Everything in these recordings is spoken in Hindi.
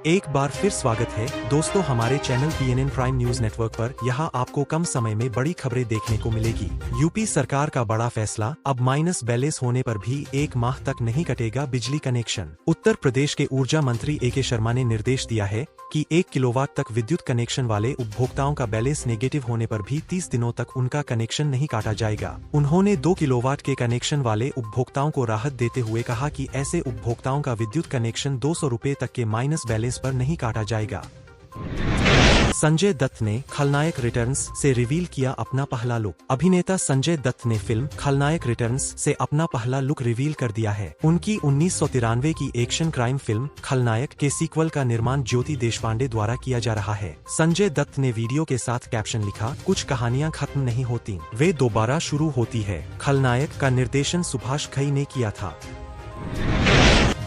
एक बार फिर स्वागत है दोस्तों हमारे channel PNN prime news network पर। यहाँ आपको कम समय में बड़ी खबरें देखने को मिलेगी। यूपी सरकार का बड़ा फैसला, अब माइनस बैलेंस होने पर भी 1 माह तक नहीं कटेगा बिजली कनेक्शन। उत्तर प्रदेश के ऊर्जा मंत्री AK शर्मा ने निर्देश दिया है कि 1 किलोवाट तक विद्युत कनेक्शन वाले उपभोक्ताओं का बैलेंस नेगेटिव होने पर भी 30 दिनों तक उनका कनेक्शन नहीं काटा जाएगा। उन्होंने 2 किलोवाट के कनेक्शन वाले उपभोक्ताओं को राहत देते हुए कहा कि ऐसे उपभोक्ताओं का विद्युत कनेक्शन 200 रुपए तक के माइनस बैलेंस पर नहीं काटा जाएगा। संजय दत्त ने खलनायक रिटर्न्स से रिवील किया अपना पहला लुक। अभिनेता संजय दत्त ने फिल्म खलनायक रिटर्न्स से अपना पहला लुक रिवील कर दिया है। उनकी 1993 की एक्शन क्राइम फिल्म खलनायक के सीक्वल का निर्माण ज्योति देशपांडे द्वारा किया जा रहा है। संजय दत्त ने वीडियो के साथ कैप्शन लिखा, कुछ कहानियां खत्म नहीं होती, वे दोबारा शुरू होती है। खलनायक का निर्देशन सुभाष घई ने किया था।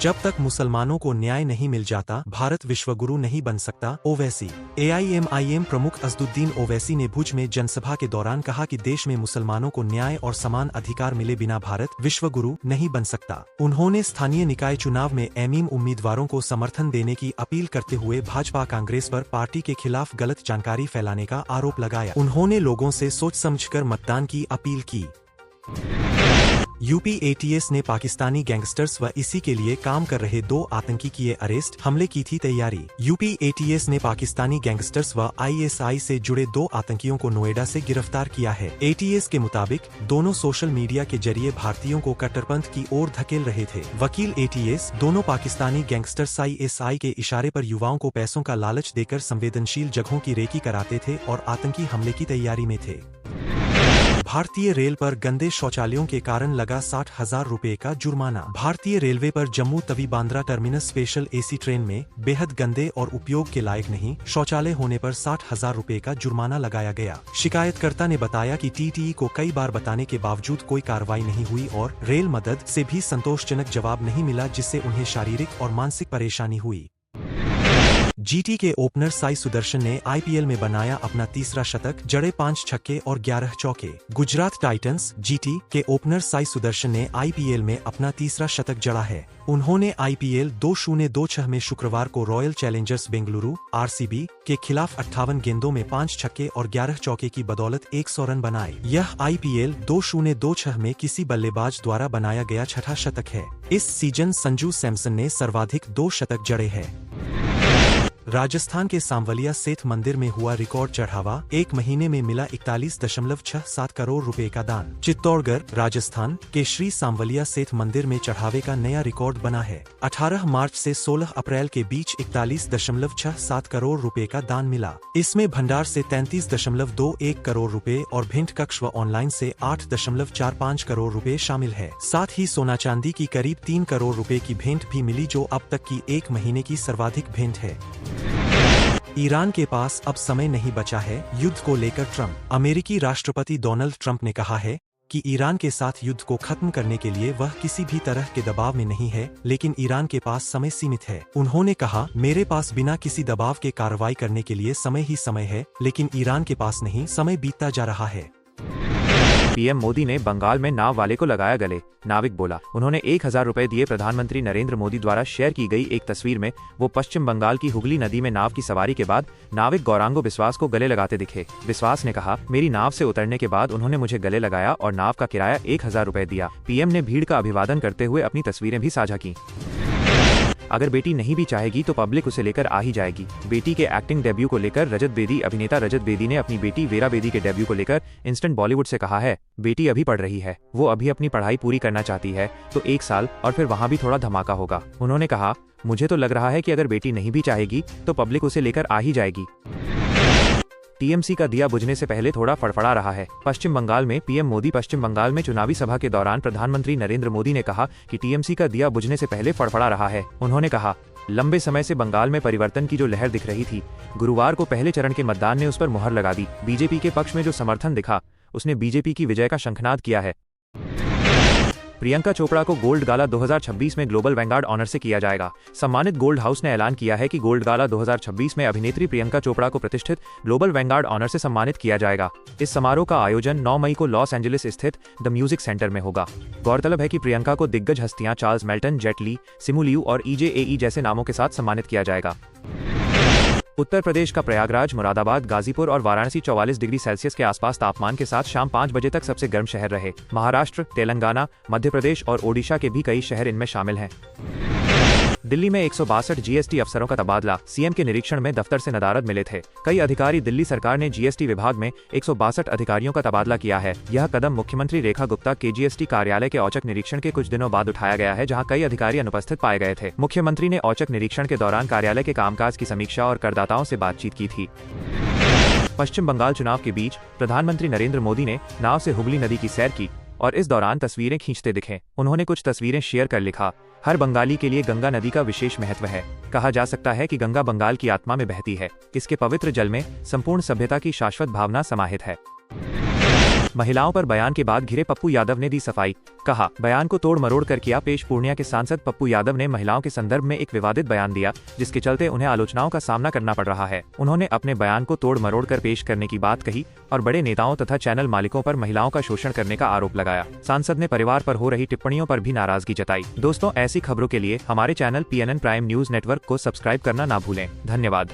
जब तक मुसलमानों को न्याय नहीं मिल जाता, भारत विश्वगुरु नहीं बन सकता, ओवैसी। AIMIM प्रमुख असदुद्दीन ओवैसी ने भुज में जनसभा के दौरान कहा कि देश में मुसलमानों को न्याय और समान अधिकार मिले बिना भारत विश्वगुरु नहीं बन सकता। उन्होंने स्थानीय निकाय चुनाव में एमईएम उम्मीदवारों को समर्थन देने की अपील करते हुए भाजपा कांग्रेस पर पार्टी के खिलाफ गलत जानकारी फैलाने का आरोप लगाया। उन्होंने लोगों से सोच समझकर मतदान की अपील की। यूपी ATS ने पाकिस्तानी गैंगस्टर्स व इसी के लिए काम कर रहे 2 आतंकी किए अरेस्ट, हमले की थी तैयारी। यूपी ATS ने पाकिस्तानी गैंगस्टर्स व ISI से जुड़े 2 आतंकियों को नोएडा से गिरफ्तार किया है। ATS के मुताबिक दोनों सोशल मीडिया के जरिए भारतीयों को कट्टरपंथ की ओर धकेल रहे थे। वकील ATS दोनों पाकिस्तानी गैंगस्टर्स ISI के इशारे पर युवाओं को पैसों का लालच देकर संवेदनशील जगहों की रेकी कराते थे और आतंकी हमले की तैयारी में थे। भारतीय रेल पर गंदे शौचालयों के कारण लगा 60,000 रुपए का जुर्माना। भारतीय रेलवे पर Jammu Tawi Bandra terminus special AC train में बेहद गंदे और उपयोग के लायक नहीं शौचालय होने पर 60,000 रुपए का जुर्माना लगाया गया। शिकायतकर्ता ने बताया कि TTE को कई बार बताने के बावजूद कोई कार्रवाई नहीं हुई और रेल मदद से भी संतोषजनक जवाब नहीं मिला, जिससे उन्हें शारीरिक और मानसिक परेशानी हुई। GT के ओपनर साई सुदर्शन ने IPL में बनाया अपना तीसरा शतक, जड़े 5 छक्के और 11 चौके। गुजरात टाइटंस GT के ओपनर साई सुदर्शन ने IPL में अपना तीसरा शतक जड़ा है। उन्होंने IPL 2026 में शुक्रवार को रॉयल चैलेंजर्स बेंगलुरु RCB के खिलाफ 58 गेंदों में 5 छक्के और 11 चौके की बदौलत 100 रन बनाए। यह IPL 2026 में किसी बल्लेबाज द्वारा बनाया गया छठा शतक है। इस सीजन संजू सैमसन ने सर्वाधिक 2 शतक जड़े हैं। राजस्थान के सांवलिया सेठ मंदिर में हुआ रिकॉर्ड चढ़ावा, 1 महीने में मिला 41.67 करोड़ रुपए का दान। चित्तौड़गढ़ राजस्थान के श्री सांवलिया सेठ मंदिर में चढ़ावे का नया रिकॉर्ड बना है। 18 मार्च से 16 अप्रैल के बीच 41.67 करोड़ रुपए का दान मिला। इसमें भंडार से 33.21 करोड़ रुपए और भेंट कक्ष व ऑनलाइन से 8.45 करोड़ रुपए शामिल है। साथ ही सोना चांदी की करीब 3 करोड़ रुपए की भेंट भी मिली, जो अब तक की 1 महीने की सर्वाधिक भेंट है। ईरान के पास अब समय नहीं बचा है, युद्ध को लेकर ट्रंप। अमेरिकी राष्ट्रपति डोनाल्ड ट्रंप ने कहा है कि ईरान के साथ युद्ध को खत्म करने के लिए वह किसी भी तरह के दबाव में नहीं है, लेकिन ईरान के पास समय सीमित है। उन्होंने कहा, मेरे पास बिना किसी दबाव के कार्रवाई करने के लिए समय ही समय है, लेकिन ईरान के पास नहीं, समय बीतता जा रहा है। पीएम मोदी ने बंगाल में नाव वाले को लगाया गले, नाविक बोला। उन्होंने 1000 रुपए दिए। प्रधानमंत्री नरेंद्र मोदी द्वारा शेयर की गई एक तस्वीर में वो पश्चिम बंगाल की हुगली नदी में नाव की सवारी के बाद नाविक गौरांगो बिस्वास को गले लगाते दिखे। बिस्वास ने कहा, मेरी नाव से उतरने के बाद उन्होंने मुझे गले लगाया और नाव का किराया 1000 रुपए दिया। पीएम ने भीड़ का अभिवादन करते हुए अपनी तस्वीरें भी साझा की। अगर बेटी नहीं भी चाहेगी तो पब्लिक उसे लेकर आ ही जाएगी। बेटी के एक्टिंग डेब्यू को लेकर अभिनेता रजत बेदी ने अपनी बेटी वेरा बेदी के डेब्यू को लेकर इंस्टेंट बॉलीवुड से कहा है, बेटी अभी पढ़ रही है, वो अभी अपनी पढ़ाई पूरी करना चाहती है, तो 1 साल और फिर वहाँ भी थोड़ा धमाका होगा। उन्होंने कहा, मुझे तो लग रहा है कि अगर बेटी नहीं भी चाहेगी तो पब्लिक उसे लेकर आ ही जाएगी। TMC का दिया बुझने से पहले थोड़ा फड़फड़ा रहा है। पश्चिम बंगाल में पीएम मोदी पश्चिम बंगाल में चुनावी सभा के दौरान प्रधानमंत्री नरेंद्र मोदी ने कहा कि TMC का दिया बुझने से पहले फड़फड़ा रहा है। उन्होंने कहा, लंबे समय से बंगाल में परिवर्तन की जो लहर दिख रही थी, गुरुवार को पहले चरण के मतदान ने उस पर मुहर लगा दी। बीजेपी के पक्ष में जो समर्थन दिखा, उसने बीजेपी की विजय का शंखनाद किया है। प्रियंका चोपड़ा को गोल्ड गाला 2026 में ग्लोबल वैंगार्ड ऑनर से किया जाएगा। सम्मानित गोल्ड हाउस ने ऐलान किया है कि गोल्ड गाला 2026 में अभिनेत्री प्रियंका चोपड़ा को प्रतिष्ठित ग्लोबल वैंगार्ड ऑनर से सम्मानित किया जाएगा। इस समारोह का आयोजन 9 मई को लॉस एंजलिस स्थित द म्यूजिक सेंटर में होगा। गौरतलब है कि प्रियंका को दिग्गज हस्तियां चार्ल्स मेल्टन, जेट ली, सिमू लियू और EJAE जैसे नामों के साथ सम्मानित किया जाएगा। उत्तर प्रदेश का प्रयागराज, मुरादाबाद, गाजीपुर और वाराणसी 44 डिग्री सेल्सियस के आसपास तापमान के साथ शाम 5 बजे तक सबसे गर्म शहर रहे। महाराष्ट्र, तेलंगाना, मध्य प्रदेश और ओडिशा के भी कई शहर इनमें शामिल हैं। दिल्ली में 162 GST अफसरों का तबादला, सीएम के निरीक्षण में दफ्तर से नदारद मिले थे। कई अधिकारी दिल्ली सरकार ने GST विभाग में 162 अधिकारियों का तबादला किया है। यह कदम मुख्यमंत्री रेखा गुप्ता के GST कार्यालय के औचक निरीक्षण के कुछ दिनों बाद उठाया गया है, जहां कई अधिकारी अनुपस्थित पाए गए थे। मुख्यमंत्री ने औचक निरीक्षण के दौरान कार्यालय के कामकाज की समीक्षा और करदाताओं से बातचीत की थी। पश्चिम बंगाल चुनाव के बीच प्रधानमंत्री नरेंद्र मोदी ने नाव से हुगली नदी की सैर की और इस दौरान तस्वीरें खींचते दिखे। उन्होंने कुछ तस्वीरें शेयर कर लिखा, हर बंगाली के लिए गंगा नदी का विशेष महत्व है। कहा जा सकता है कि गंगा बंगाल की आत्मा में बहती है। इसके पवित्र जल में संपूर्ण सभ्यता की शाश्वत भावना समाहित है। महिलाओं पर बयान के बाद घिरे पप्पू यादव ने दी सफाई। कहा, बयान को तोड़ मरोड़ कर किया पेश। पूर्णिया के सांसद पप्पू यादव ने महिलाओं के संदर्भ में एक विवादित बयान दिया, जिसके चलते उन्हें आलोचनाओं का सामना करना पड़ रहा है। उन्होंने अपने बयान को तोड़ मरोड़ कर पेश करने की बात कही और बड़े नेताओं तथा चैनल मालिकों पर महिलाओं का शोषण करने का आरोप लगाया। सांसद ने परिवार पर हो रही टिप्पणियों पर भी नाराजगी जताई। दोस्तों, ऐसी खबरों के लिए हमारे channel PNN prime news network को सब्सक्राइब करना ना भूलें। धन्यवाद।